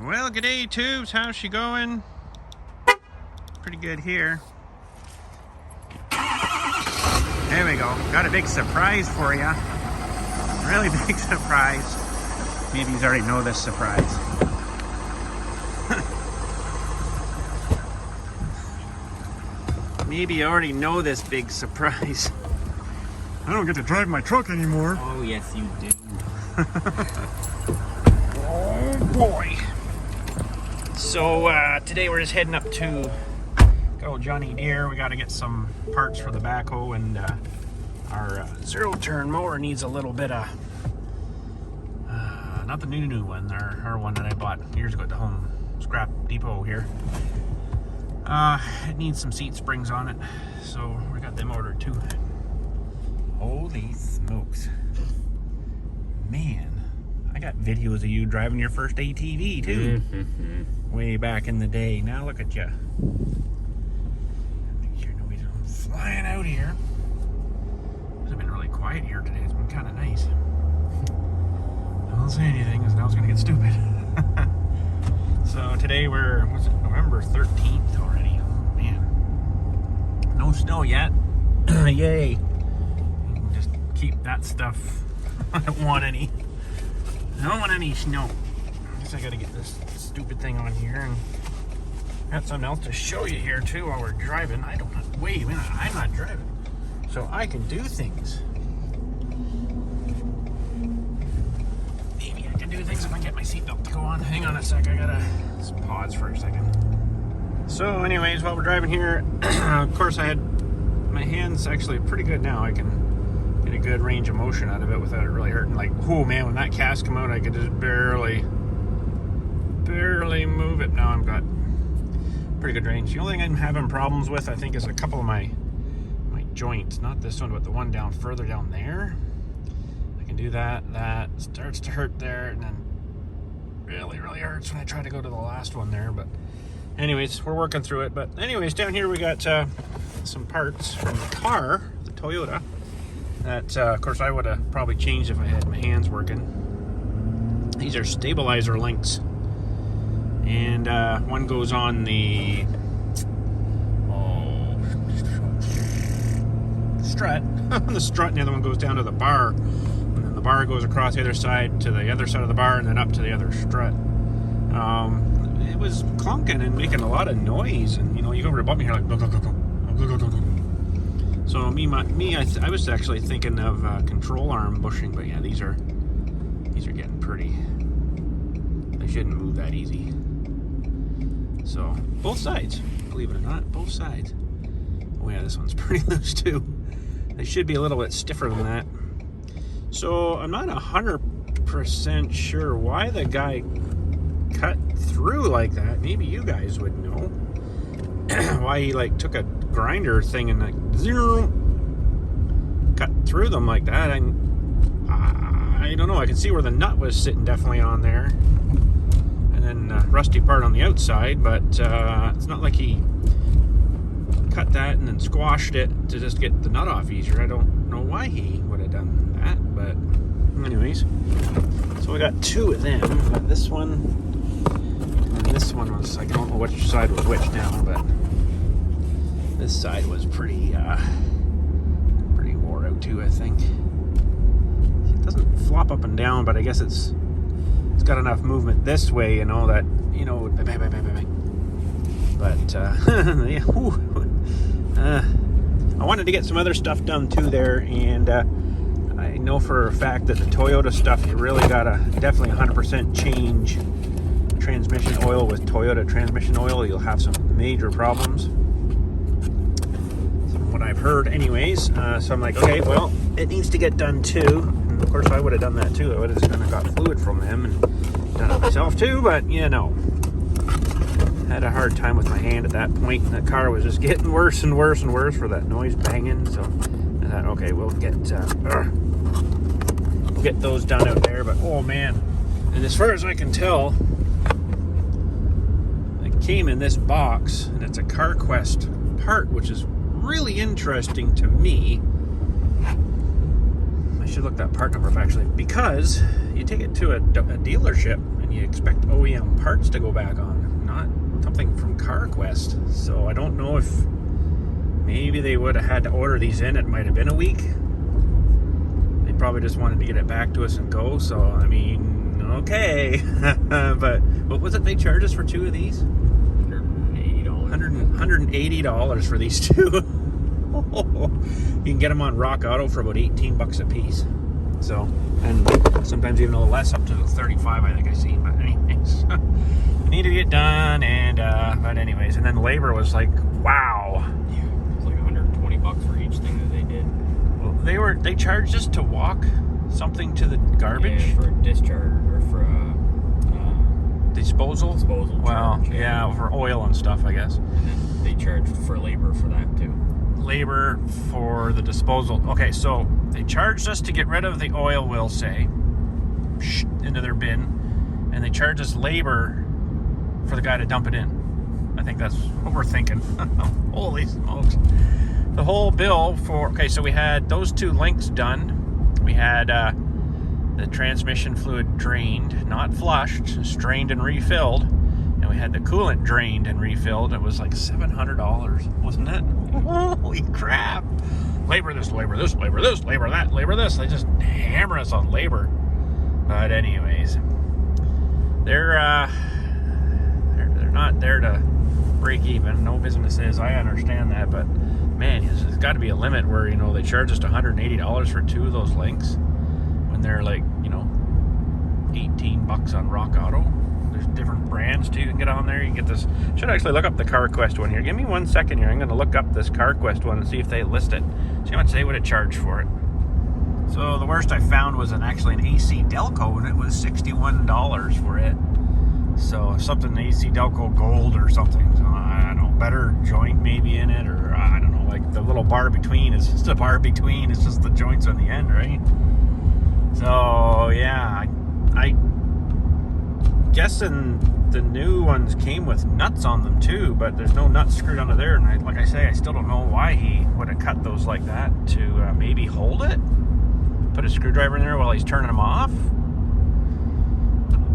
Well, g'day Tubes, how's she going? Pretty good here. There we go. Got a big surprise for you. Really big surprise. Maybe you already know this surprise. Maybe you already know this big surprise. I don't get to drive my truck anymore. Oh, yes, you do. Oh, boy. So, today we're just heading up to go John Deere. We got to get some parts for the backhoe, and our zero-turn mower needs a little bit of, not the new one, our one that I bought years ago at the home scrap depot here. It needs some seat springs on it, so we got them ordered too. Holy smokes. Man, I got videos of you driving your first ATV too. Way back in the day. Now look at you. Make sure nobody's flying out here. It's been really quiet here today. It's been kind of nice. I won't say anything because now it's going to get stupid. So today we're, what's it, November 13th already. Oh man. No snow yet. Yay. Just keep that stuff. I don't want any. I don't want any snow. I guess I gotta get this stupid thing on here, and got something else to show you here too while we're driving. I don't know. Wait a minute, I'm not driving. So I can do things. Maybe I can do things if I get my seatbelt to go on. Hang on a sec, I gotta just pause for a second. So anyways, while we're driving here, of course I had my hands actually pretty good now. I can get a good range of motion out of it without it really hurting. Like, oh man, when that cast come out, I could just barely move it. Now I've got pretty good range. The only thing I'm having problems with, I think, is a couple of my joints. Not this one, but the one down further down there. I can do that. That starts to hurt there, and then really hurts when I try to go to the last one there. But anyways, we're working through it. But anyways, down here we got some parts from the car, the Toyota. That, of course, I would have probably changed if I had my hands working. These are stabilizer links. And one goes on the strut. The strut, and the other one goes down to the bar. And then the bar goes across the other side to the other side of the bar, and then up to the other strut. It was clunking and making a lot of noise. And, you know, you go over to bump, you're like, go, go, go, go, go, go, go, go. So I was actually thinking of control arm bushing, but yeah, these are getting pretty. They shouldn't move that easy. So both sides, believe it or not, both sides. Oh yeah, this one's pretty loose too. They should be a little bit stiffer than that. So I'm not 100% sure why the guy cut through like that. Maybe you guys would know. Why he like took a grinder thing and like cut through them like that. I don't know. I can see where the nut was sitting definitely on there, and then rusty part on the outside, but it's not like he cut that and then squashed it to just get the nut off easier. I don't know why he would have done that, but anyways, so we got two of them. We got this one, and this one was, I don't know which side was which now, but this side was pretty wore out too, I think. It doesn't flop up and down, but I guess it's got enough movement this way, you know, that, you know, bang, bang, bang, bang, bang. But yeah, I wanted to get some other stuff done too there, and I know for a fact that the Toyota stuff, you really gotta definitely 100% change transmission oil with Toyota transmission oil. You'll have some major problems. What I've heard anyways, so I'm like, okay, well, it needs to get done too. And of course I would have done that too. I would have just kind of got fluid from them and done it myself too, but you know, had a hard time with my hand at that point, and that car was just getting worse and worse and worse for that noise banging. So I thought, okay, we'll get those done out there. But oh man, and as far as I can tell, it came in this box, and it's a CarQuest part, which is really interesting to me. I should look that part number up actually, because you take it to a dealership and and you expect OEM parts to go back on, not something from CarQuest. So I don't know if maybe they would have had to order these in. It might have been a week. They probably just wanted to get it back to us and go. So, I mean, okay. But what was it they charged us for 2 of these? $180 for these 2. You can get them on Rock Auto for about $18 a piece. So, and sometimes even a little less, up to 35, I think I see. But anyways, need to get done. And but anyways, and then labor was like, wow. Yeah, it's like $120 for each thing that they did. Well, they charged us to walk something to the garbage, yeah, for discharge or for disposal. Well, charge, yeah, for oil and stuff, I guess. And then they charged for labor for that too. Labor for the disposal. Okay, so they charged us to get rid of the oil, we'll say, into their bin, and they charged us labor for the guy to dump it in. I think that's what we're thinking. Holy smokes. The whole bill for, okay, so we had those 2 links done. We had the transmission fluid drained, not flushed, strained and refilled. And we had the coolant drained and refilled. It was like $700, wasn't it? Holy crap. Labor this, labor this, labor this, labor that, labor this. They just hammer us on labor. But anyways, they're not there to break even. No business is. I understand that, but man, there's got to be a limit where, you know, they charge us $180 for 2 of those links when they're like, you know, $18 on Rock Auto. There's different brands too. You can get on there. You can get this. Should actually look up the CarQuest one here. Give me 1 second here. I'm going to look up this CarQuest one and see if they list it. See how much they would have charged for it. So the worst I found was actually an AC Delco, and it was $61 for it. So something AC Delco Gold or something. So I don't know. Better joint maybe in it, or I don't know. Like the little bar between is just a bar between. It's just the joints on the end, right? So yeah, I guessing the new ones came with nuts on them too, but there's no nuts screwed onto there. And like I say, I still don't know why he would have cut those like that to maybe hold it. Put a screwdriver in there while he's turning them off.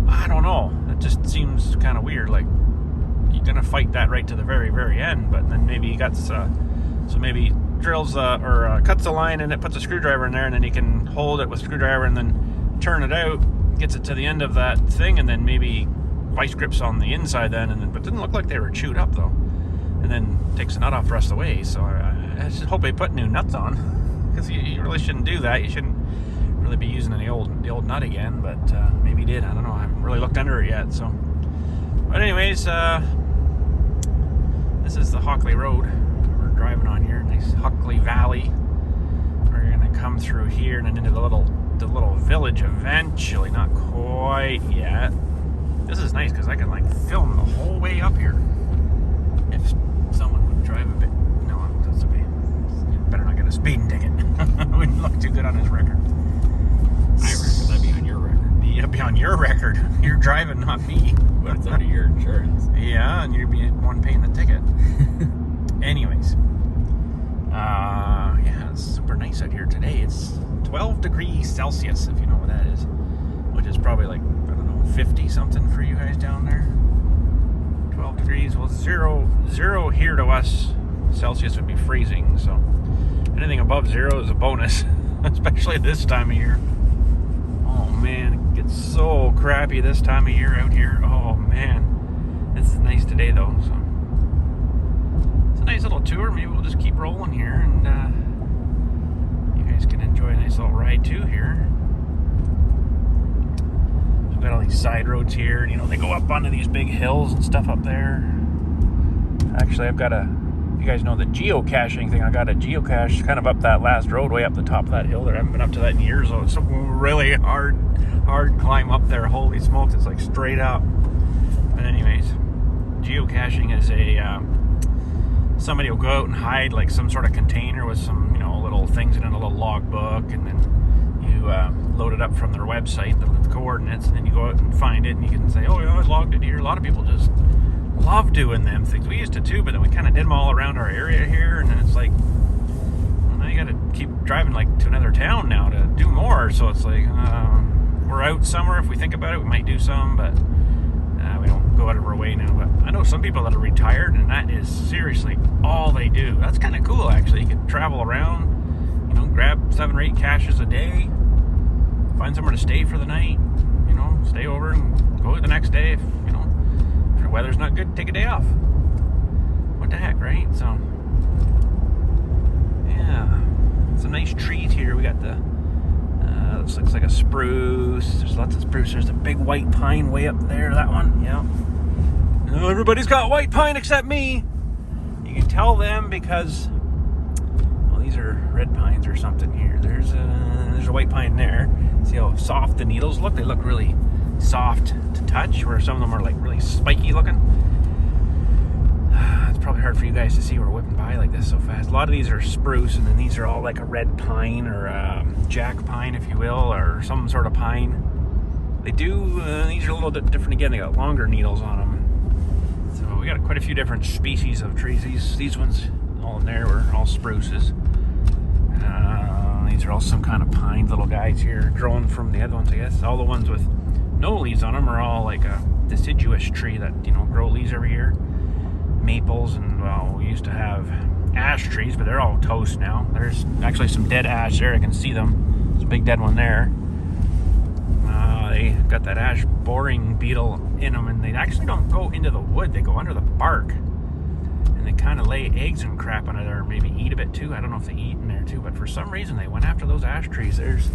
I don't know. It just seems kind of weird. Like you're gonna fight that right to the very, very end, but then maybe he got so maybe drills or cuts a line and it puts a screwdriver in there, and then he can hold it with screwdriver and then turn it out, gets it to the end of that thing, and then maybe vice grips on the inside then, and then, but it didn't look like they were chewed up though, and then takes the nut off the rest of the way. So I just hope they put new nuts on, because you really shouldn't do that. You shouldn't really be using the old nut again, but maybe he did. I don't know. I haven't really looked under it yet. So, but anyways, this is the Hockley Road we're driving on here. Nice Hockley Valley. We're gonna come through here and then into the little village eventually. Not quite yet. This is nice because I can like film the whole way up here. If someone would drive a bit. No, that's okay. You better not get a speeding ticket. Wouldn't look too good on his record. I reckon that'd be on your record. Yeah, be on your record. You're driving, not me. That's under your insurance. Yeah, and you'd be the one paying the ticket. Anyways, yeah, it's super nice out here today. It's 12 degrees Celsius, if you know what that is, which is probably like, I don't know, 50 something for you guys down there. 12 degrees. Well, zero here to us Celsius would be freezing, so anything above 0 is a bonus, especially this time of year. Oh man, it gets so crappy this time of year out here. Oh man, it's nice today though, so it's a nice little tour. Maybe we'll just keep rolling here, and you guys can enjoy a nice little ride too here. We've got all these side roads here, and you know, they go up onto these big hills and stuff up there. Actually, I've got you guys know the geocaching thing. I got a geocache kind of up that last road, way up the top of that hill there. I haven't been up to that in years, so it's a really hard climb up there. Holy smokes, it's like straight up. But anyways, geocaching is somebody will go out and hide like some sort of container with some, you know, little things in it, a little log book, and then you load it up from their website, the coordinates, and then you go out and find it, and you can say, oh yeah, I logged it here. A lot of people just love doing them things. We used to too, but then we kind of did them all around our area here, and then it's like, well, now you got to keep driving like to another town now to do more. So it's like, we're out somewhere. If we think about it, we might do some, but away now, but I know some people that are retired, and that is seriously all they do. That's kind of cool, actually. You can travel around, you know, grab 7 or 8 caches a day, find somewhere to stay for the night, you know, stay over and go the next day. If, you know, if the weather's not good, take a day off. What the heck, right? So, yeah, some nice trees here. We got the this looks like a spruce. There's lots of spruce. There's a big white pine way up there. That one, yeah. Oh, everybody's got white pine except me. You can tell them because, well, these are red pines or something here. There's a white pine there. See how soft the needles look? They look really soft to touch, where some of them are like really spiky looking. It's probably hard for you guys to see. We're whipping by like this so fast. A lot of these are spruce, and then these are all like a red pine or jack pine, if you will, or some sort of pine. They do, these are a little bit different again. They got longer needles on them. So we got quite a few different species of trees. These ones all in there were all spruces. These are all some kind of pine little guys here, growing from the other ones, I guess. All the ones with no leaves on them are all like a deciduous tree that, you know, grow leaves every year. Maples, and well, we used to have ash trees, but they're all toast now. There's actually some dead ash there. I can see them. There's a big dead one there. They got that ash boring beetle in them, and they actually don't go into the wood. They go under the bark, and they kind of lay eggs and crap under there, or maybe eat a bit too. I don't know if they eat in there too, but for some reason they went after those ash trees. There's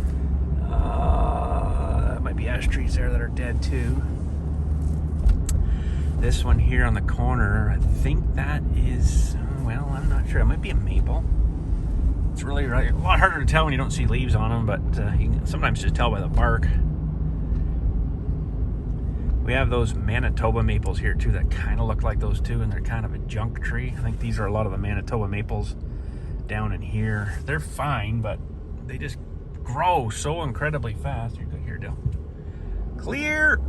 might be ash trees there that are dead too. This one here on the corner, I think that is, well, I'm not sure. It might be a maple. It's really a lot harder to tell when you don't see leaves on them, but you can sometimes just tell by the bark. We have those Manitoba maples here too that kind of look like those too, and they're kind of a junk tree. I think these are a lot of the Manitoba maples down in here. They're fine, but they just grow so incredibly fast. Here, Dill. Clear!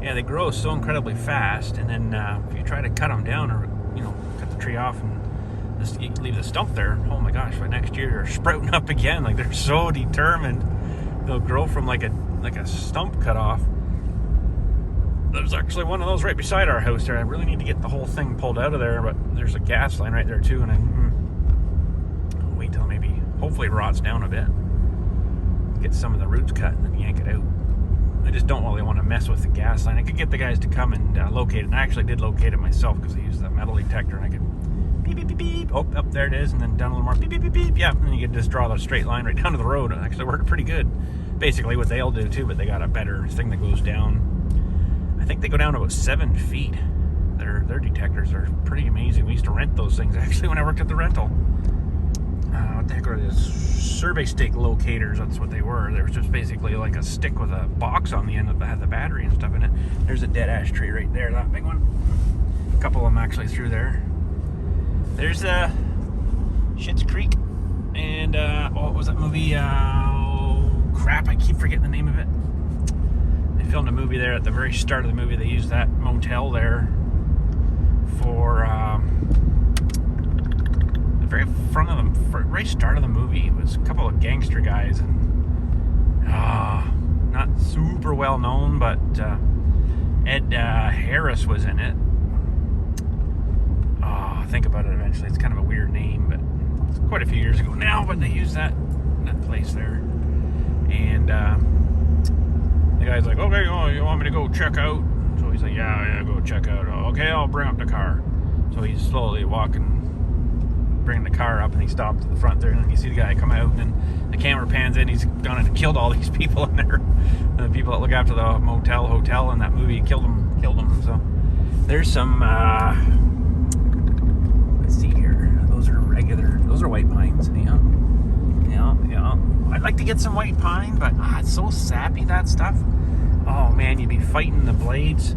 Yeah, they grow so incredibly fast, and then if you try to cut them down, or, you know, cut the tree off and just leave the stump there, oh my gosh, by next year they're sprouting up again. Like, they're so determined. They'll grow from like a stump cut off. There's actually one of those right beside our house there. I really need to get the whole thing pulled out of there, but there's a gas line right there too, and I'll wait till maybe, hopefully it rots down a bit. Get some of the roots cut and then yank it out. I just don't really want to mess with the gas line. I could get the guys to come and locate it, and I actually did locate it myself because I used the metal detector, and I could beep, beep, beep, beep. Oh, up there it is, and then down a little more, beep, beep, beep, beep. Yeah, and then you could just draw the straight line right down to the road. It actually worked pretty good. Basically what they'll do too, but they got a better thing that goes down. I think they go down to about 7 feet. Their detectors are pretty amazing. We used to rent those things actually when I worked at the rental. What the heck are these? Survey stick locators, that's what they were. They were just basically like a stick with a box on the end that had the battery and stuff in it. There's a dead ash tree right there, that big one. A couple of them actually through there. There's Schitt's Creek, and what was that movie? Oh crap, I keep forgetting the name of it. They filmed a movie there at the very start of the movie. They used that motel there for the very front of them, very start of the movie. It was a couple of gangster guys, and not super well known, but Ed Harris was in it. Think about it eventually. It's kind of a weird name, but it's quite a few years ago now, but they used that place there. And the guy's like, okay, you want me to go check out? So he's like, yeah, go check out. Okay, I'll bring up the car. So he's slowly walking, bringing the car up, and he stopped at the front there, and then you see the guy come out, and then the camera pans in. He's gone and killed all these people in there. And the people that look after the hotel in that movie killed them. So there's some let's see here. Those are white pines. Yeah. I'd like to get some white pine, but it's so sappy, that stuff. Oh man, you'd be fighting the blades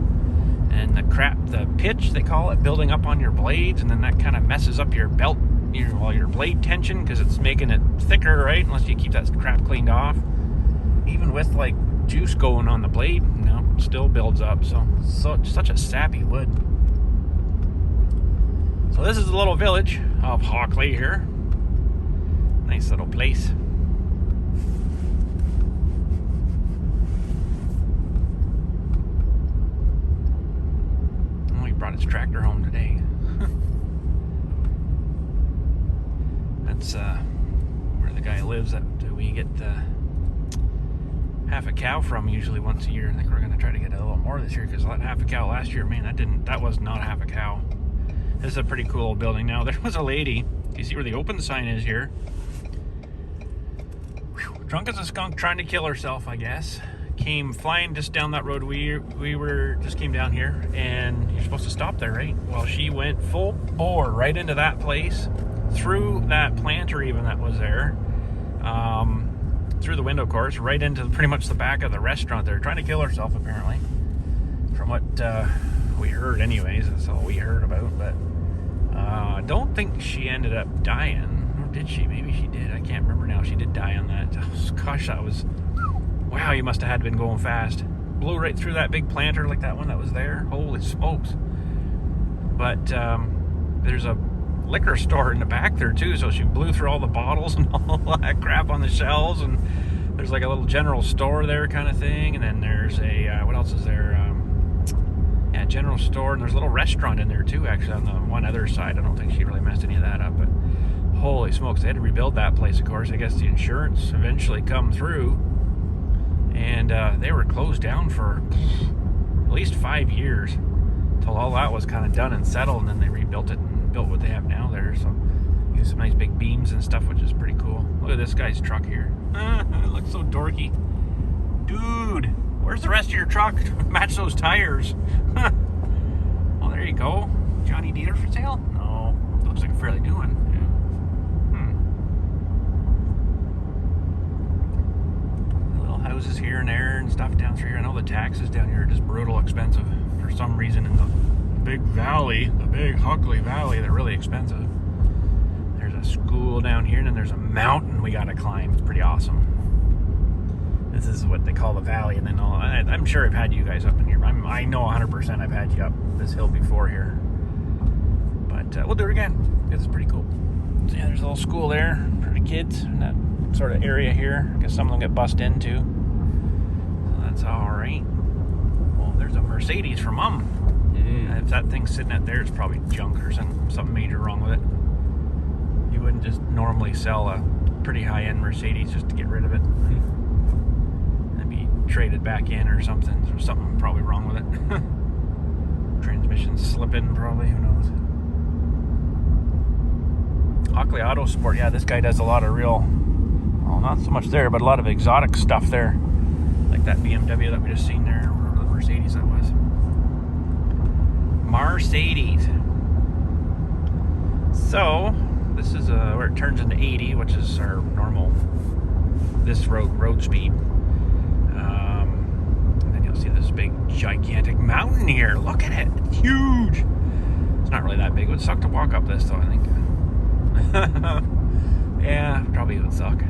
and the pitch, they call it, building up on your blades, and then that kind of messes up your belt, your blade tension, because it's making it thicker, right? Unless you keep that crap cleaned off. Even with like juice going on the blade, it still builds up. So such a sappy wood. So this is the little village of Hockley here. Nice little place. brought his tractor home today. That's where the guy lives that we get half a cow from usually once a year. I think we're going to try to get a little more this year because that half a cow last year, man, that was not half a cow. This is a pretty cool building. Now, there was a lady, you see where the open sign is here? Whew, drunk as a skunk, trying to kill herself, I guess. Came flying just down that road. We just came down here, and you're supposed to stop there, right? Well, she went full bore right into that place, through that planter even that was there, through the window, of course, right into pretty much the back of the restaurant there, trying to kill herself, apparently, from what we heard anyways. That's all we heard about. But I don't think she ended up dying, or did she? Maybe she did. I can't remember now. She did die on that. Gosh, that was, wow, you must have had been going fast. Blew right through that big planter like that one that was there. Holy smokes. But there's a liquor store in the back there too, so she blew through all the bottles and all that crap on the shelves, and there's like a little general store there kind of thing, and then there's a what else is there, yeah, general store, and there's a little restaurant in there too, actually, on the one other side. I don't think she really messed any of that up, but holy smokes, they had to rebuild that place, of course. I guess the insurance eventually come through, and they were closed down for at least 5 years till all that was kind of done and settled, and then they rebuilt it and built what they have now there. So use some nice big beams and stuff, which is pretty cool. Look at this guy's truck here. It looks so dorky. Dude, where's the rest of your truck to match those tires? Well, there you go. Johnny Deere for sale? No, it looks like a fairly new one. Yeah. Little houses here and there and stuff down through here. I know the taxes down here are just brutal expensive for some reason in the big valley, the big Huckley Valley. They're really expensive. There's a school down here, and then there's a mountain we gotta climb. It's pretty awesome. This is what they call the valley, and then I'm sure I've had you guys up in here. I know 100% I've had you up this hill before here, but we'll do it again. This is pretty cool. So yeah, there's a little school there for the kids in that sort of area here. I guess some of them get bussed into, so that's all right. Well, there's a Mercedes for Mom. If that thing's sitting out there, it's probably junk or something major wrong with it. You wouldn't just normally sell a pretty high-end Mercedes just to get rid of it. It'd be traded back in or something. There's something probably wrong with it. Transmission's slipping probably, who knows. Hockley Auto Sport, yeah, this guy does a lot of real, well, not so much there, but a lot of exotic stuff there. Like that BMW that we just seen there, or the Mercedes that was. Mercedes. So this is where it turns into 80, which is our normal this road speed. And then you'll see this big gigantic mountain here. Look at it, it's huge. It's not really that big. It would suck to walk up this though, I think. Yeah, probably would suck.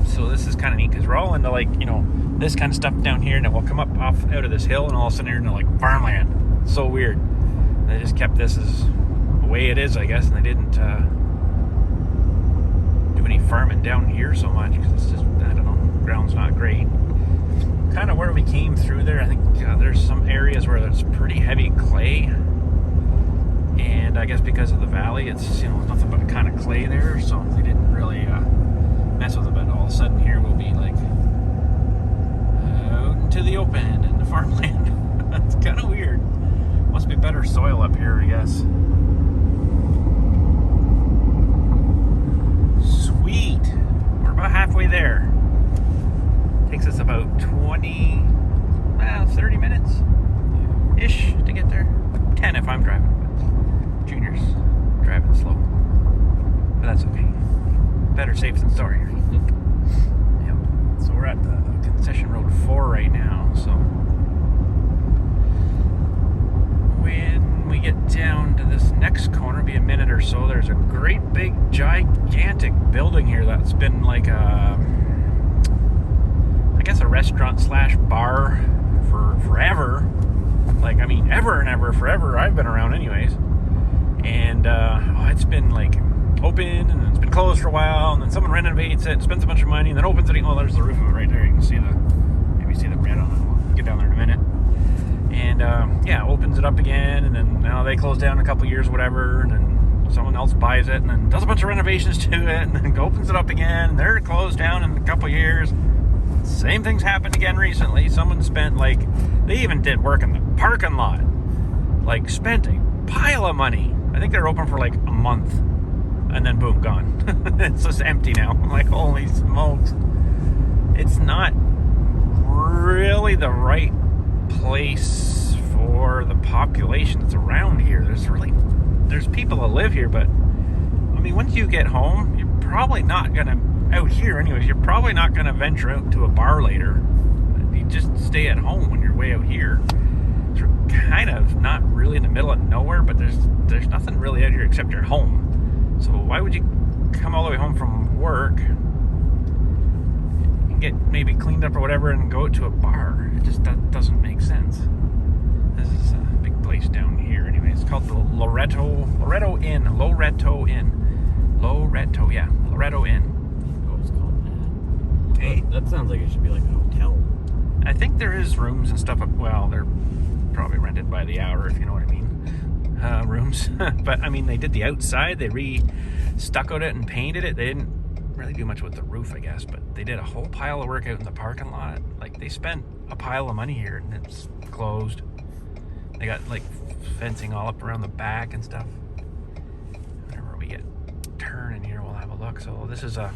So this is kind of neat because we're all into, like, you know, this kind of stuff down here, and then we'll come up off out of this hill, and all of a sudden you're into like farmland. It's so weird. They just kept this as the way it is, I guess, and they didn't do any farming down here so much because it's just, I don't know, ground's not great. Kind of where we came through there, I think there's some areas where there's pretty heavy clay, and I guess because of the valley, it's, you know, nothing but kind of clay there, so they didn't really mess with it. But all of a sudden here we'll be like out into the open in the farmland. It's kind of weird. Must be better soil up here, I guess. Sweet. We're about halfway there. Takes us about 30 minutes ish to get there. 10 if I'm driving, but Junior's driving slow. But that's okay. Better safe than sorry. Yep. So we're at the concession road 4 right now. So when we get down to this next corner, it'll be a minute or so. There's a great big gigantic building here that's been like a, I guess, a restaurant slash bar for forever. Like, I mean, ever and ever, forever. I've been around anyways. And it's been like open, and then it's been closed for a while, and then someone renovates it, spends a bunch of money, and then opens it. Oh, there's the roof of it right there. You can see maybe see the red on it. up again, and then now they close down in a couple years, whatever, and then someone else buys it, and then does a bunch of renovations to it, and then opens it up again, and they're closed down in a couple years. Same thing's happened again recently. Someone spent they even did work in the parking lot, spent a pile of money. I think they're open for a month, and then boom, gone. It's just empty now. I'm like, holy smokes. It's not really the right place for the population that's around here. There's people that live here, but I mean, once you get home, you're probably not gonna, out here anyways, you're probably not gonna venture out to a bar later. You just stay at home when you're way out here. So we're kind of not really in the middle of nowhere, but there's nothing really out here except your home. So why would you come all the way home from work, get maybe cleaned up or whatever, and go to a bar? That doesn't make sense. This is a big place down here anyway. It's called the Loretto Inn. Loretto Inn. Oh, it's called that. Hey. That sounds like it should be like a hotel. I think there is rooms and stuff. Well, they're probably rented by the hour, if you know what I mean. Rooms. But I mean, they did the outside. They stuccoed it and painted it. They didn't really do much with the roof, I guess, but they did a whole pile of work out in the parking lot. They spent a pile of money here, and it's closed. They got fencing all up around the back and stuff. Whenever we get turning here, we'll have a look. So this is a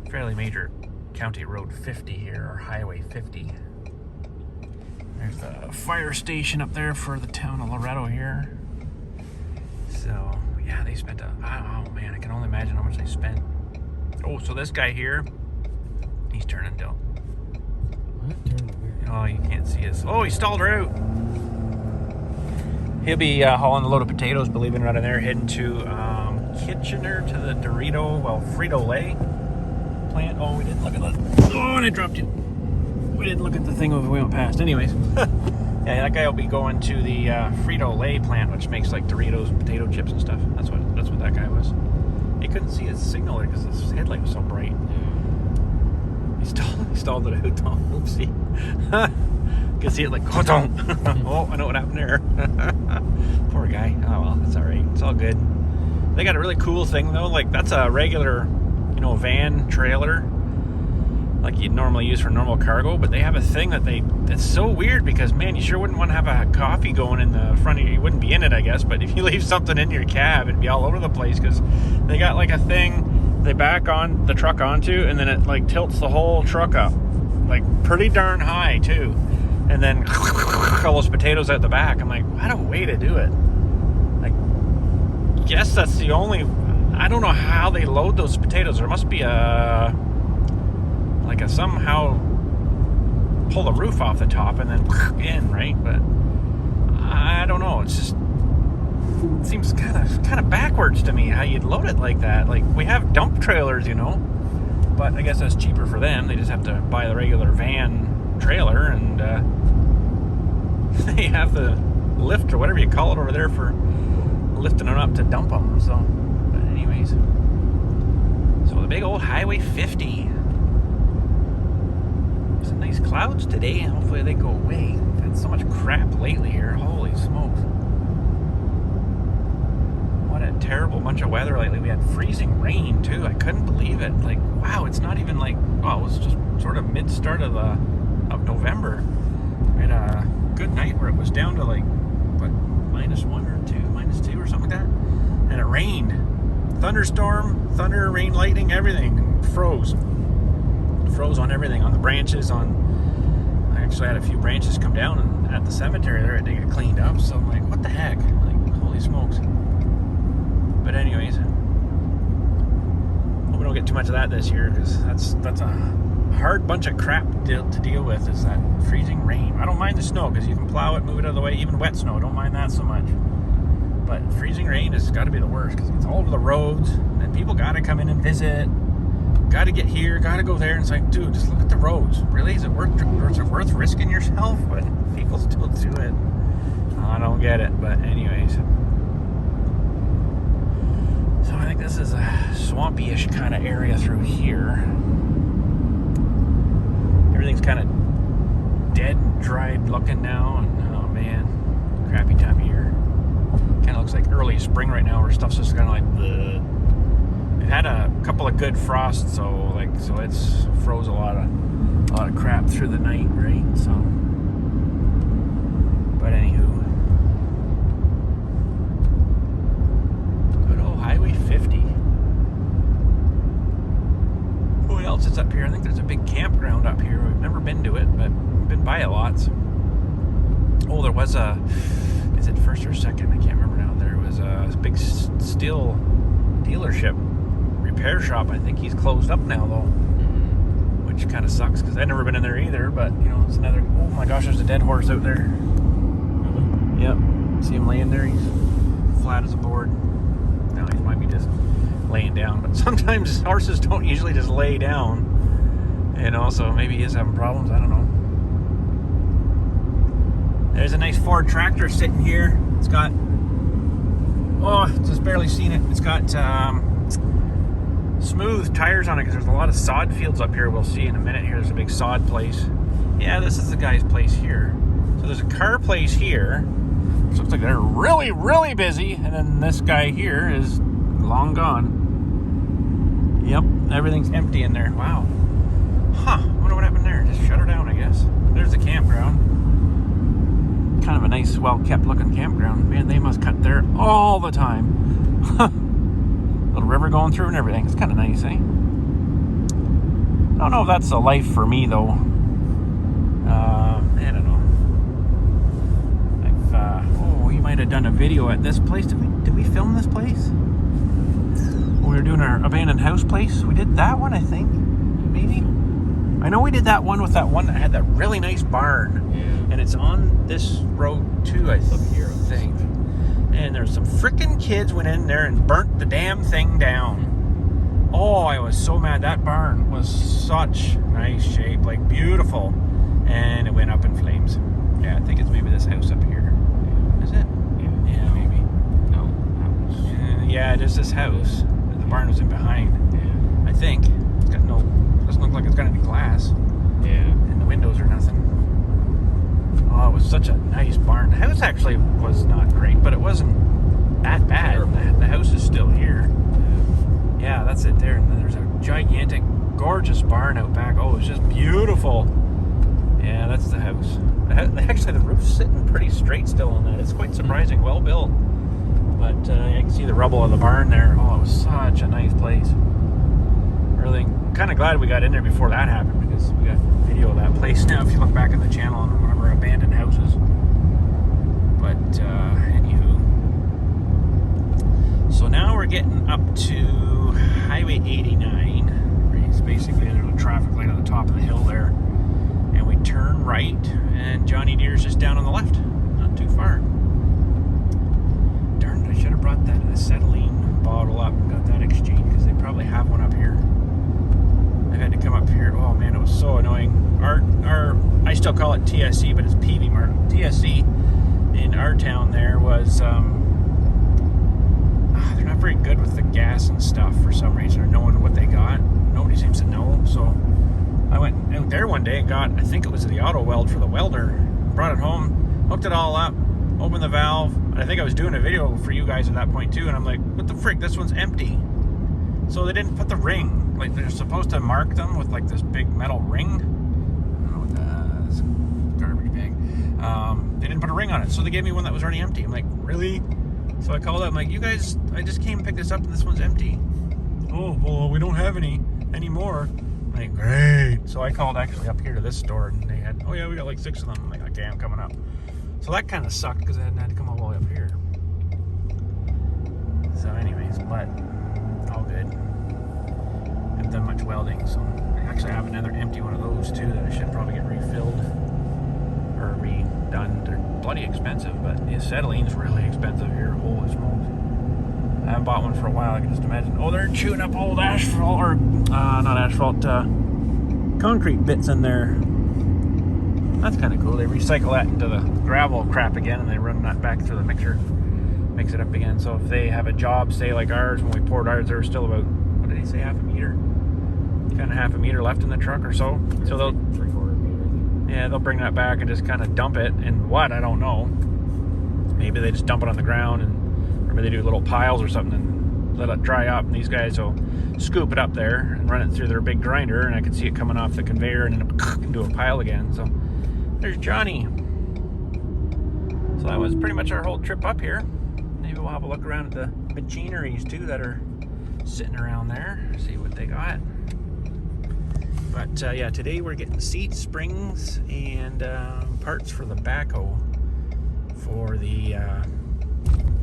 fairly major county road 50 here, or highway 50. There's the fire station up there for the town of Loretto here. So yeah, they spent oh man, I can only imagine how much they spent. Oh, so this guy here, he's turning down. What? Turning where? Oh, you can't see us. Oh, he stalled her out. He'll be hauling a load of potatoes, believe it or not, in there, heading to Kitchener, to the Frito-Lay plant. Oh, we didn't look at that. Oh, and I dropped you. We didn't look at the thing when we went past. Anyways, yeah, that guy will be going to the Frito-Lay plant, which makes Doritos and potato chips and stuff. That's what that guy was. He couldn't see his signal there because his headlight was so bright. He stalled it out. Oopsie. You can see it oh, I know what happened there. Poor guy. Oh well, that's all right. It's all good. They got a really cool thing though. That's a regular, van trailer, you'd normally use for normal cargo. But they have a thing that's so weird because, man, you sure wouldn't want to have a coffee going in the front of you. You wouldn't be in it, I guess. But if you leave something in your cab, it'd be all over the place because they got a thing they back on the truck onto, and then it tilts the whole truck up, pretty darn high too. And then all those potatoes out the back. I'm like, what a way to do it. I guess that's the only, I don't know how they load those potatoes. There must be a somehow pull the roof off the top and then in, right? But I don't know. It seems kind of backwards to me how you'd load it like that. We have dump trailers, but I guess that's cheaper for them. They just have to buy the regular van trailer, and they have the lift or whatever you call it over there for lifting them up to dump them. So, but anyways, so the big old Highway 50. Some nice clouds today. Hopefully they go away. We've had so much crap lately here. Holy smokes. What a terrible bunch of weather lately. We had freezing rain too. I couldn't believe it. Wow, it's not even it was just sort of mid-start of November. We had a good night where it was down to -1 or -2 or something like that. And it rained. Thunderstorm, thunder, rain, lightning, everything. Froze on everything, on the branches. I actually had a few branches come down at the cemetery there. It didn't get cleaned up. So I'm like, what the heck? Holy smokes. But anyways, hope we don't get too much of that this year, because that's a hard bunch of crap to deal with, is that freezing rain. I don't mind the snow because you can plow it, move it out of the way. Even wet snow, I don't mind that so much. But freezing rain has got to be the worst because it's all over the roads, and people got to come in and visit. Got to get here, got to go there, and it's like, dude, just look at the roads. Really, is it worth risking yourself? But people still do it. I don't get it. But anyways, so I think this is a swampy-ish kind of area through here. Everything's kind of dead, dried looking now, and oh man, crappy time of year. Kind of looks like early spring right now, where stuff's just kind of like the. We've had a couple of good frosts, so it's froze a lot of crap through the night, right? So, but anywho, good old Highway 50. What else is up here? I think there's a big campground up here. We've never been to it, but we've been by it lots. Oh, there was a. Is it first or second? I can't remember now. There was a big steel dealership. Repair shop. I think he's closed up now though, which kind of sucks because I've never been in there either. But you know, it's another. Oh my gosh, there's a dead horse out there. Yep, see him laying there. He's flat as a board. Now he might be just laying down, but sometimes horses don't usually just lay down. You know, so maybe he is having problems. I don't know. There's a nice Ford tractor sitting here. It's got. Oh, just barely seen it. It's got. Smooth tires on it because there's a lot of sod fields up here. We'll see in a minute here. There's a big sod place. Yeah, this is the guy's place here. So there's a car place here, which looks like they're really, really busy. And then this guy here is long gone. Yep, everything's empty in there. Wow. Huh, I wonder what happened there. Just shut her down, I guess. There's the campground. Kind of a nice, well-kept looking campground. Man, they must cut there all the time. Little river going through and everything. It's kind of nice, eh? I don't know if that's a life for me, though. I don't know. We might have done a video at this place. Did we film this place? We were doing our abandoned house place. We did that one, I think. Maybe. I know we did that one with that one that had that really nice barn. Yeah. And it's on this road, too, I think. And there's some freaking kids went in there and burnt the damn thing down. Oh, I was so mad. That barn was such nice shape, like beautiful. And it went up in flames. Yeah, I think it's maybe this house up here. Is it? Yeah, maybe. No. Yeah, it is this house. The barn was in behind. Yeah. I think. It's got doesn't look like it's got any glass. Yeah. And the windows are nothing. Oh, it was such a nice barn. The house actually was not great, but it wasn't that bad. The house is still here. Yeah, that's it there. And then there's a gigantic, gorgeous barn out back. Oh, it's just beautiful. Yeah, that's the house. Actually, the roof's sitting pretty straight still on that. It's quite surprising. Well built. But I can see the rubble of the barn there. Oh, it was such a nice place. Really kind of glad we got in there before that happened, because we got video of that place now if you look back at the channel on one of our abandoned houses. But anywho, so now we're getting up to Highway 89. It's basically there's a traffic light on the top of the hill there, and we turn right, and Johnny Deere's just down on the left, not too far. Darn it, I should have brought that acetylene bottle up and got that exchanged, because they probably have one up here. I had to come up here. Oh man, it was so annoying. Our I still call it TSC, but it's PV Mart. TSC in our town there was they're not very good with the gas and stuff for some reason, or knowing what they got. Nobody seems to know. So I went out there one day and got, I think it was the auto weld for the welder. Brought it home, hooked it all up, opened the valve. And I think I was doing a video for you guys at that point too, and I'm like, what the frick? This one's empty. So they didn't put the ring. Like, they're supposed to mark them with like this big metal ring. I don't know what that is. Garbage bag. They didn't put a ring on it, so they gave me one that was already empty. I'm like, really? So I called up. I'm like, you guys, I just came and picked this up, and this one's empty. Oh, well, we don't have any anymore. I'm like, great. So I called actually up here to this store, and they had, oh yeah, we got like 6 of them. I'm like, okay, I'm coming up. So that kind of sucked because I had to come all the way up here. So anyways, but all good. Haven't done much welding, so I actually have another empty one of those too that I should probably get refilled or redone. They're bloody expensive, but the acetylene's really expensive here. Holy smokes. I haven't bought one for a while. I can just imagine. Oh, they're chewing up old asphalt, or not asphalt, concrete bits in there. That's kind of cool. They recycle that into the gravel crap again, and they run that back through the mixer, mix it up again. So if they have a job, say like ours, when we poured ours, there was still about, what did he say, half a meter? Kind of half a meter left in the truck or so. So they'll 3/4 meter. Yeah, they'll bring that back and just kind of dump it in what, I don't know. Maybe they just dump it on the ground, and or maybe they do little piles or something and let it dry up. And these guys will scoop it up there and run it through their big grinder, and I can see it coming off the conveyor and then into a pile again. So there's Johnny. So that was pretty much our whole trip up here. Maybe we'll have a look around at the machineries too that are sitting around there, see what they got. But yeah, today we're getting seats, springs, and parts for the backhoe for the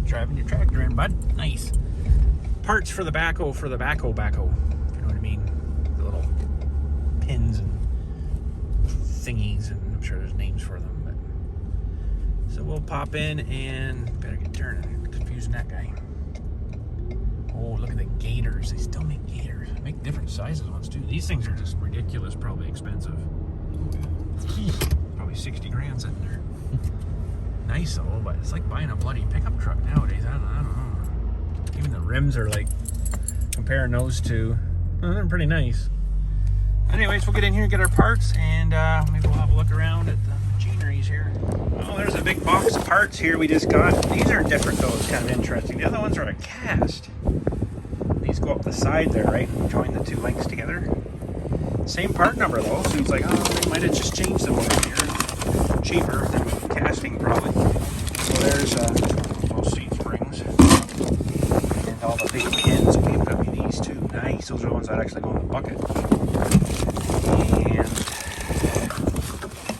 driving your tractor in, bud. Nice. Parts for the backhoe if you know what I mean. The little pins and thingies, and I'm sure there's names for them. But so we'll pop in and better get turning. Confusing that guy. Oh, look at the gators. They still make gators. They make different sizes ones too. These things are just ridiculous, probably expensive. Probably 60 grand sitting there. Nice though, but it's like buying a bloody pickup truck nowadays. I don't know. Even the rims are like, comparing those two, they're pretty nice. Anyways, we'll get in here and get our parts, and maybe we'll have a look around at the machineries here. Oh, there's a big box of parts here we just got. These are different though, it's kind of interesting. The other ones are a cast. These go up the side there, right? And join the two links together. Same part number though, so he's like, oh, they might have just changed them over here. Cheaper than casting probably. So there's those seat springs. And all the big pins. We've got me these two. Nice, those are the ones that actually go in the bucket.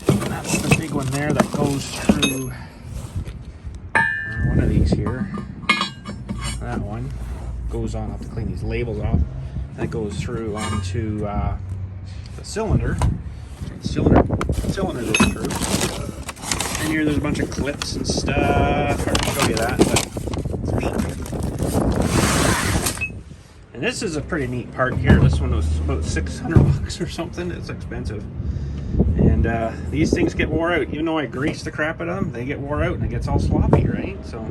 And that's the big one there that goes through one of these here. That one goes on. I'll have to clean these labels off. That goes through onto the cylinder. Cylinder goes through. And here there's a bunch of clips and stuff. Hard to show you that, but it's neat. And this is a pretty neat part here. This one was about $600 or something. It's expensive. And these things get wore out. Even though I grease the crap out of them, they get wore out and it gets all sloppy, right? So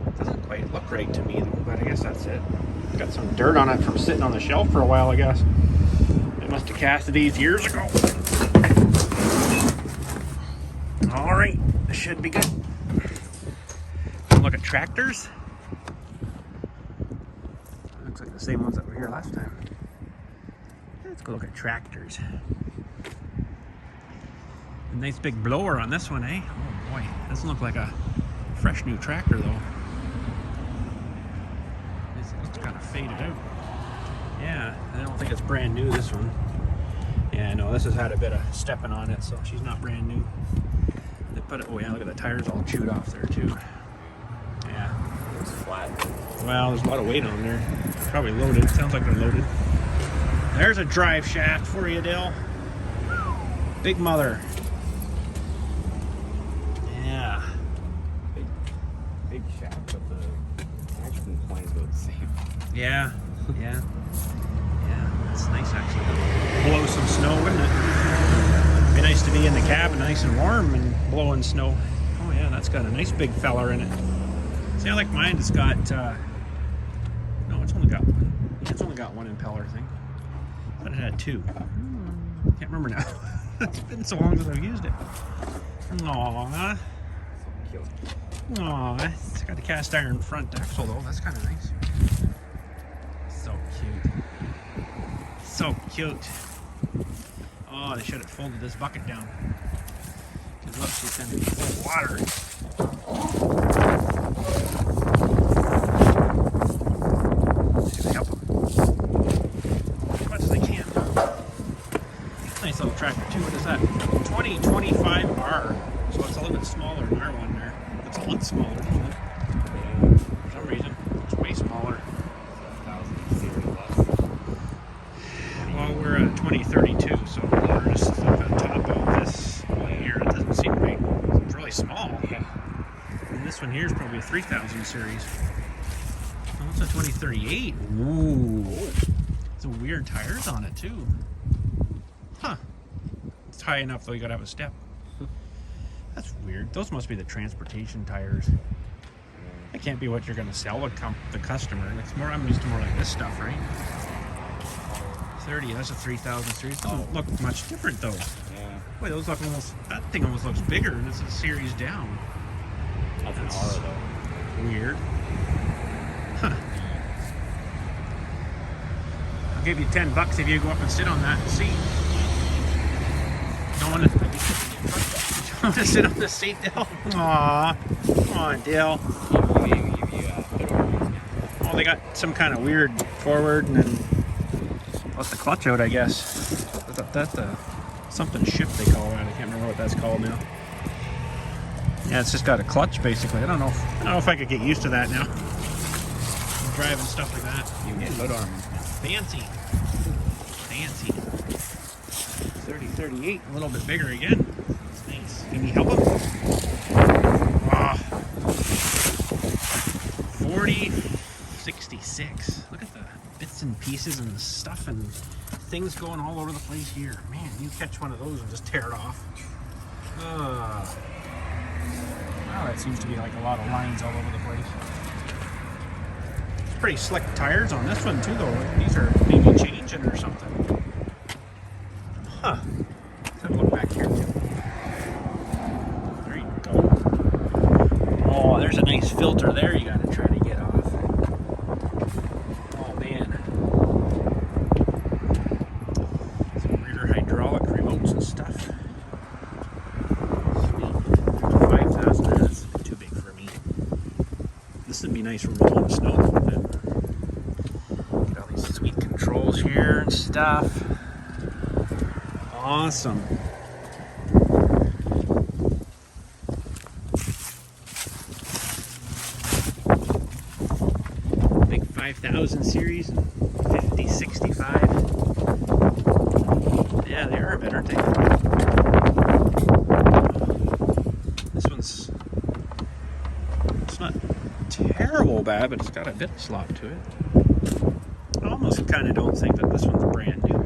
it doesn't quite look right to me, but I guess that's it. Got some dirt on it from sitting on the shelf for a while, I guess. I must have casted these years ago. All right, this should be good. Look at tractors. Looks like the same ones that were here last time. Let's go look at tractors. A nice big blower on this one, eh? Oh boy, doesn't look like a fresh new tractor though. It's kind of faded out. Yeah, I don't think it's brand new, this one. Yeah, no, this has had a bit of stepping on it, so she's not brand new. They put it, oh yeah, look at the tires all chewed off there too. Yeah. It's flat. Well, there's a lot of weight on there. Probably loaded. Sounds like they're loaded. There's a drive shaft for you, Dale. Big mother. Yeah. Big shaft, but the action point is about the same. Yeah. Yeah. Yeah. It's nice actually. Blow some snow, wouldn't it? Be nice to be in the cabin, nice and warm, and blowing snow. Oh yeah, that's got a nice big feller in it. See, I like mine. It's got no, it's only got one. It's only got one impeller thing. But it had two. Can't remember now. It's been so long since I've used it. Aww. Cute. Aww. It's got the cast iron front axle though. That's kind of nice. So cute. So cute. Oh, they should have folded this bucket down. Because look, she's going to be full of water. See if they help them. As much as they can. Nice little tractor too. What is that? 2025 R. So it's a little bit smaller than our one there. It's a lot smaller, isn't it? For some reason. It's way smaller. 1,000 series less. Well, we're at 2032, so we're just up at the top of this one here. It doesn't seem right. It's really small. And this one here is probably a 3000 series. Oh, it's a 2038. Ooh. Some weird tires on it, too. Huh. It's high enough, though, you gotta have a step. That's weird. Those must be the transportation tires. That can't be what you're gonna sell the customer. It's more, I'm used to more like this stuff, right? 30, that's a 3000 series. Doesn't look much different though. Yeah. Boy, those look almost, that thing almost looks bigger and it's a series down. That's an R though. Weird. Huh. I'll give you $10 if you go up and sit on that seat. Don't want to sit on the seat, Dale. Aw, come on, Dale. Oh, they got some kind of weird forward and then let the clutch out, I guess. That's something shift they call that. I can't remember what that's called now. Yeah, it's just got a clutch basically. I don't know if I could get used to that now. Driving stuff like that. You get hood arms. Fancy. 3038, a little bit bigger again. Nice. Can you help him? 4066. Look at the bits and pieces and stuff and things going all over the place here. Man, you catch one of those and just tear it off. Wow, that seems to be like a lot of lines all over the place. It's pretty slick tires on this one too, though. These are maybe changing or something. Huh. Let's have a look back here too. There you go. Oh, there's a nice filter there you gotta try to get off. Oh man. Some rear hydraulic remotes and stuff. 5,000, that's a bit too big for me. This would be nice for mowing snow. Get all these sweet controls here and stuff. Awesome. Big 5000 series, 5065. Yeah, they are a bit, aren't they? This one's, it's not terrible bad, but it's got a bit of slop to it. I almost kind of don't think that this one's brand new.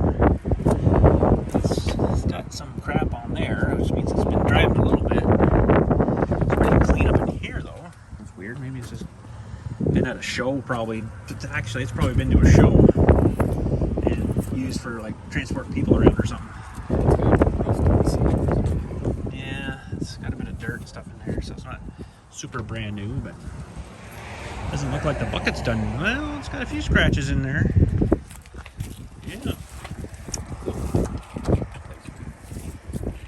It's got some crap on there, which means it's been driving a little bit. It's pretty clean up in here, though. It's weird. Maybe it's just been at a show, probably. Actually, it's probably been to a show and used for like transporting people around or something. Yeah, it's got a bit of dirt and stuff in there, so it's not super brand new, but doesn't look like the bucket's done. Well, it's got a few scratches in there. Yeah.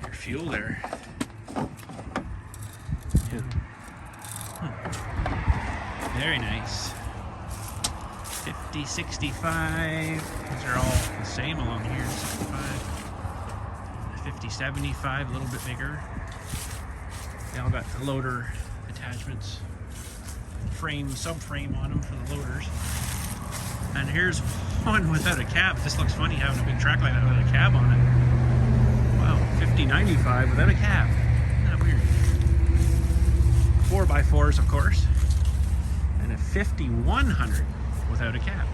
Your fuel there. Yeah. Very nice. 5065. These are all the same along here. 65. 5075, a little bit bigger. They all got the loader attachments. Subframe on them for the loaders. And here's one without a cab. This looks funny having a big track like that without a cab on it. Wow, 5095 without a cab. Isn't that weird? 4x4s, of course. And a 5100 without a cab.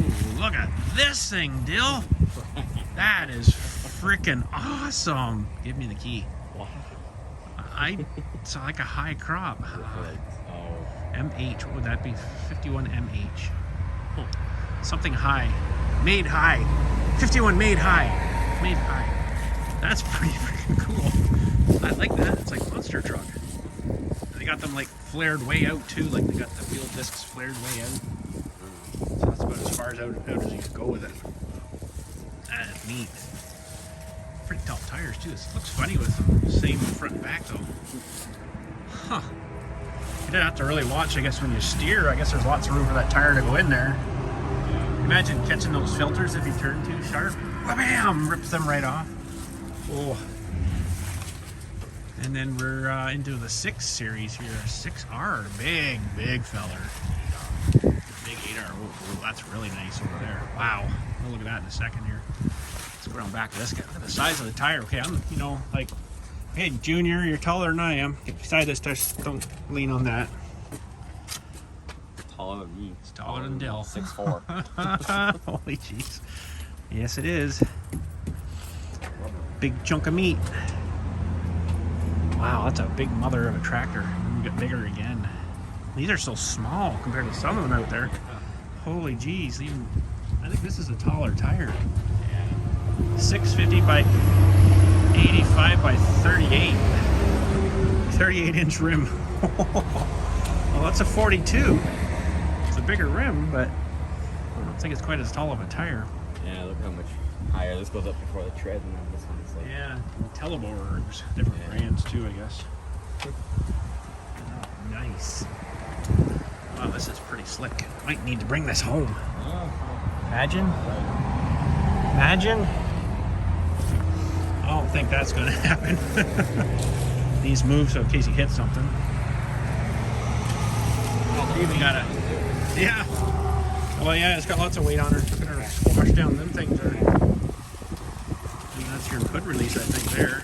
Ooh, look at this thing, Dill. That is freaking awesome. Give me the key. It's like a high crop. MH, what would that be? 51 MH. Something high. Made high. 51 made high. Made high. That's pretty freaking cool. I like that. It's like a monster truck. They got them like flared way out too. Like they got the wheel discs flared way out. So that's about as far as out as you could go with it. That is neat. Pretty tall tires too. This looks funny with the same front and back though. Huh. You don't have to really watch, I guess, when you steer. I guess there's lots of room for that tire to go in there. Imagine catching those filters if you turn too sharp. Bam! Rips them right off. Oh. And then we're into the 6 series here. 6R. Big feller. Big 8R. Oh, that's really nice over there. Wow. We'll look at that in a second here. Let's go around back to this guy. Look at the size of the tire. Okay, I'm, like, hey, Junior, you're taller than I am. Get beside this, just don't lean on that. Taller than me. It's taller than Dill. 6'4". Holy jeez. Yes, it is. Big chunk of meat. Wow, that's a big mother of a tractor. And we get bigger again. These are so small compared to some of them out there. Holy jeez. Even, I think this is a taller tire. 650 by 85 by 38. 38-inch rim. Well, that's a 42. It's a bigger rim, but I don't think it's quite as tall of a tire. Yeah, look how much higher. This goes up before the tread, and then this one's like... Yeah, Teleborgs, different brands too, I guess. Oh, nice. Wow, this is pretty slick. Might need to bring this home. Imagine. Imagine. I don't think that's going to happen. These move so in case you hit something. Even got a... Yeah. Well, yeah, it's got lots of weight on her. Look at her squash down. Them things are... And that's your hood release, I think, there.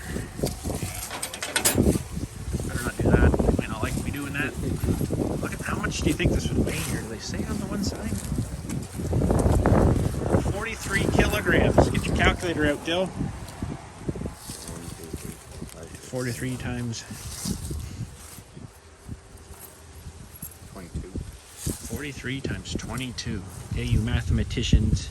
Better not do that. They might not like me doing that. Look at how much do you think this would weigh here? Do they say on the one side? 43 kilograms. Get your calculator out, Dill. 43 times 22. 43 times 22. Okay, you mathematicians.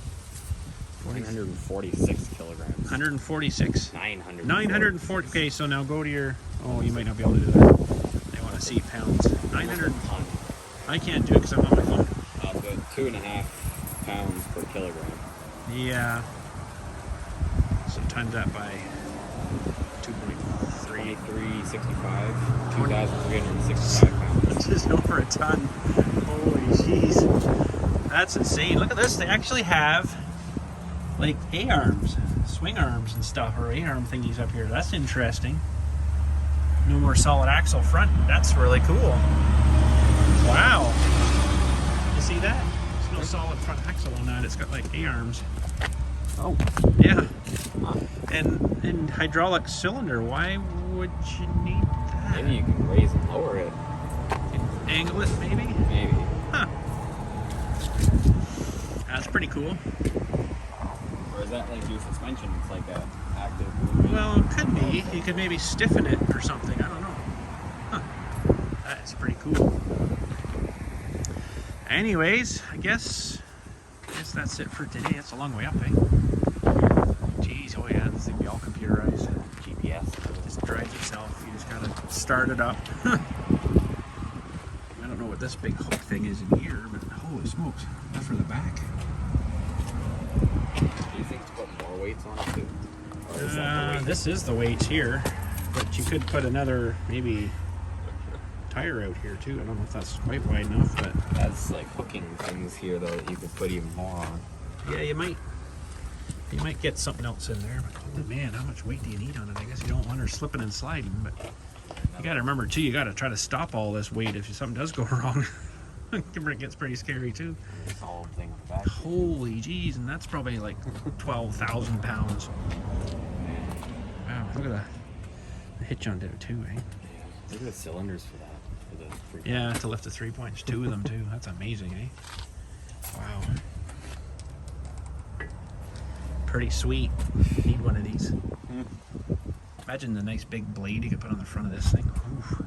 946 kilograms. 146. 900. 940. Okay, so now go to your... Oh, you might not be able to do that. They want to see pounds. 900. ton. I can't do it because I'm on my phone. I'll put 2.5 pounds per kilogram. Yeah. So times that by 2.3. 2365. 2,365 pounds. Just over a ton. Holy jeez. That's insane. Look at this. They actually have like A-arms, swing arms and stuff, or A-arm thingies up here. That's interesting. No more solid axle front. That's really cool. Wow. You see that? There's no solid front axle on that. It's got like A-arms. Oh. Yeah. And hydraulic cylinder. Why would you need that? Maybe you can raise and lower it. Angle it, maybe? Maybe. Huh. That's pretty cool. Or is that like your suspension? It's like a active movement. Well, it could be. You could maybe stiffen it or something. I don't know. Huh. That's pretty cool. Anyways, I guess that's it for today. That's a long way up, eh? Jeez, oh yeah, this thing be all computerized. GPS. It just drives itself. You just gotta start it up. I don't know what this big hook thing is in here, but holy smokes, that's for the back. Do you think to put more weights on it too? Or is that the weight? This is the weights here, but you could put another maybe tire out here too. I don't know if that's quite wide enough, but That's like hooking things here though that you could put even more on. yeah, you might get something else in there. But holy man, how much weight do you need on it? I guess you don't want her slipping and sliding, but you got to remember too, you got to try to stop all this weight if something does go wrong. It gets pretty scary too. This whole thing on the back. Holy jeez, and that's probably like 12,000 pounds. Wow, look at the hitch on there too, eh? Look at the cylinders for that. For the 3 Yeah, to lift the 3 points, 2 of them too. That's amazing, eh? Wow. Pretty sweet. Need one of these. Imagine the nice big blade you could put on the front of this thing. Oof.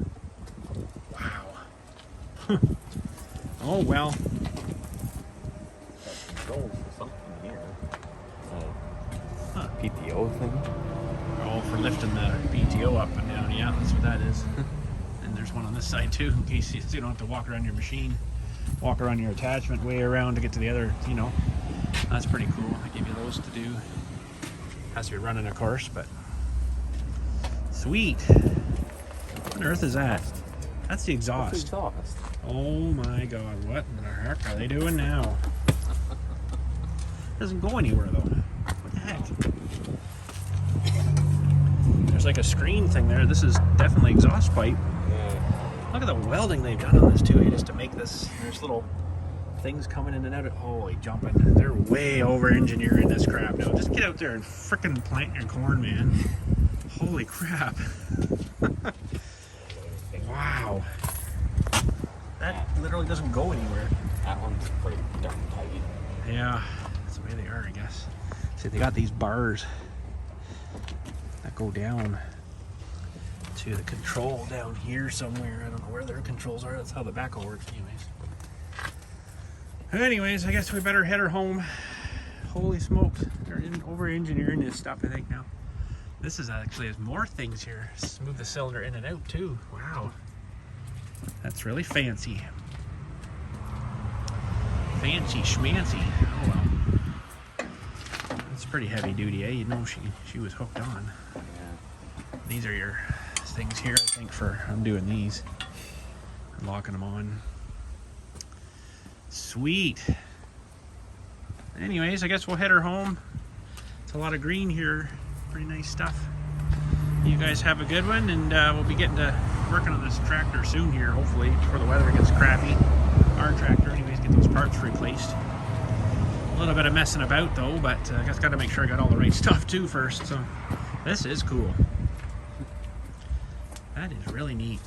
Wow. Oh well. controls or something here. Huh. PTO thing. Oh, for lifting the PTO up and down. Yeah, that's what that is. And there's one on this side too, in case you don't have to walk around your machine. Walk around your attachment way around to get to the other, you know. That's pretty cool. I give you those to do. Has to be running, of course, but sweet. What on earth is that? That's the exhaust. That's exhaust. Oh my god, what in the heck are they doing now? Doesn't go anywhere though. What the heck? There's like a screen thing there. This is definitely exhaust pipe. Yeah. Look at the welding they've done on this too, just to make this. There's little things coming in and out of. Holy jumping. They're way over engineering this crap now. Just get out there and frickin' plant your corn, man. Holy crap. Wow. That literally doesn't go anywhere. That one's pretty darn tight. Yeah, that's the way they are, I guess. See, they got these bars that go down to the control down here somewhere. I don't know where their controls are. That's how the backhoe works anyways, I guess we better head her home. Holy smokes. They're over engineering this stuff, I think, now. This is actually has more things here. Move the cylinder in and out too. Wow. That's really fancy. Fancy schmancy. Oh well. That's pretty heavy duty, eh? You know she was hooked on. Yeah. These are your things here, I think, for undoing these. Locking them on. Sweet. Anyways, I guess we'll head her home. It's a lot of green here. Pretty nice stuff. You guys have a good one, and we'll be getting to working on this tractor soon here, hopefully, before the weather gets crappy. Our tractor, anyways, get those parts replaced. A little bit of messing about, though, but I just got to make sure I got all the right stuff, too, first. So, this is cool. That is really neat.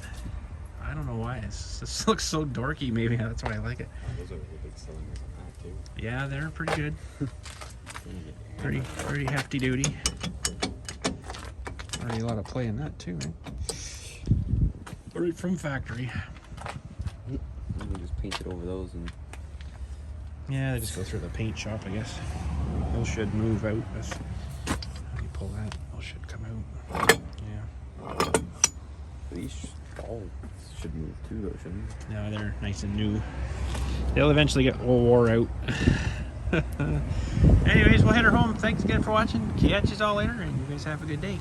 I don't know why. This looks so dorky, maybe. That's why I like it. Those are really big cylinders on that, too. Yeah, they're pretty good. Pretty hefty duty. Already a lot of play in that too, right? Right from factory. We just painted over those and Yeah, they just go through the paint shop, I guess. Those should move out. How do you pull that? Those should come out. Yeah. these all should move too, though, shouldn't they? No, they're nice and new. They'll eventually get all wore out. Anyways, we'll head her home. Thanks again for watching. Catch you all later, and you guys have a good day.